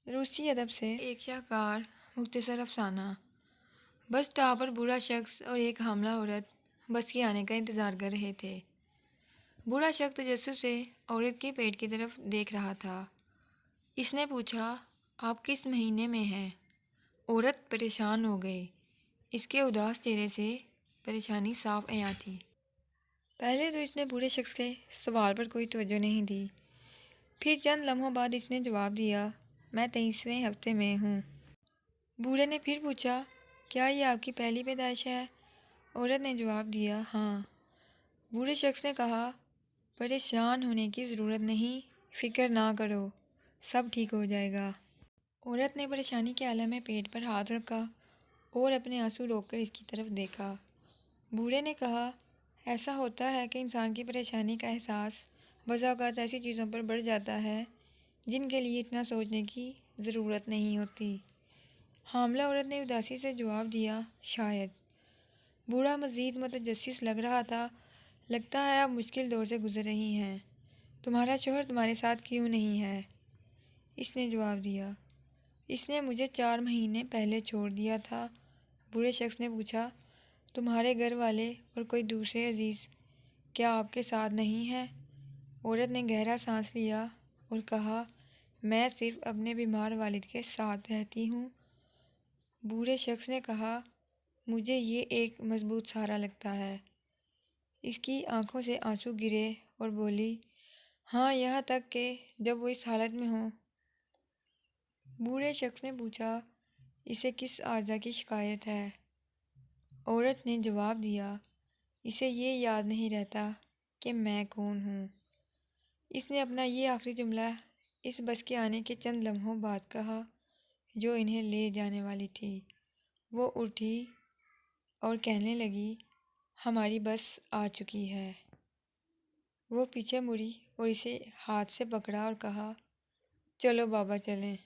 روسی ادب سے ایک شاہکار مختصر افسانہ۔ بس اسٹاپ پر بوڑھا شخص اور ایک حاملہ عورت بس کے آنے کا انتظار کر رہے تھے۔ بوڑھا شخص تجسس سے عورت کے پیٹ کی طرف دیکھ رہا تھا۔ اس نے پوچھا، آپ کس مہینے میں ہیں؟ عورت پریشان ہو گئی۔ اس کے اداس چہرے سے پریشانی صاف عیاں تھی۔ پہلے تو اس نے بوڑھے شخص کے سوال پر کوئی توجہ نہیں دی۔ پھر چند لمحوں بعد اس نے جواب دیا، میں 23ویں ہفتے میں ہوں۔ بوڑھے نے پھر پوچھا، کیا یہ آپ کی پہلی پیدائش ہے؟ عورت نے جواب دیا، ہاں۔ بوڑھے شخص نے کہا، پریشان ہونے کی ضرورت نہیں، فکر نہ کرو، سب ٹھیک ہو جائے گا۔ عورت نے پریشانی کے عالم میں پیٹ پر ہاتھ رکھا اور اپنے آنسو روک کر اس کی طرف دیکھا۔ بوڑھے نے کہا، ایسا ہوتا ہے کہ انسان کی پریشانی کا احساس بعض اوقات ایسی چیزوں پر بڑھ جاتا ہے جن کے لیے اتنا سوچنے کی ضرورت نہیں ہوتی۔ حاملہ عورت نے اداسی سے جواب دیا، شاید۔ بوڑھا مزید متجسس لگ رہا تھا، لگتا ہے آپ مشکل دور سے گزر رہی ہیں۔ تمہارا شوہر تمہارے ساتھ کیوں نہیں ہے؟ اس نے جواب دیا، اس نے مجھے 4 مہینے پہلے چھوڑ دیا تھا۔ بوڑھے شخص نے پوچھا، تمہارے گھر والے اور کوئی دوسرے عزیز کیا آپ کے ساتھ نہیں ہیں؟ عورت نے گہرا سانس لیا اور کہا، میں صرف اپنے بیمار والد کے ساتھ رہتی ہوں۔ بوڑھے شخص نے کہا، مجھے یہ ایک مضبوط سہارا لگتا ہے۔ اس کی آنکھوں سے آنسو گرے اور بولی، ہاں، یہاں تک کہ جب وہ اس حالت میں ہوں۔ بوڑھے شخص نے پوچھا، اسے کس عارضہ کی شکایت ہے؟ عورت نے جواب دیا، اسے یہ یاد نہیں رہتا کہ میں کون ہوں۔ اس نے اپنا یہ آخری جملہ اس بس کے آنے کے چند لمحوں بعد کہا جو انہیں لے جانے والی تھی۔ وہ اٹھی اور کہنے لگی، ہماری بس آ چکی ہے۔ وہ پیچھے مڑی اور اسے ہاتھ سے پکڑا اور کہا، چلو بابا چلیں۔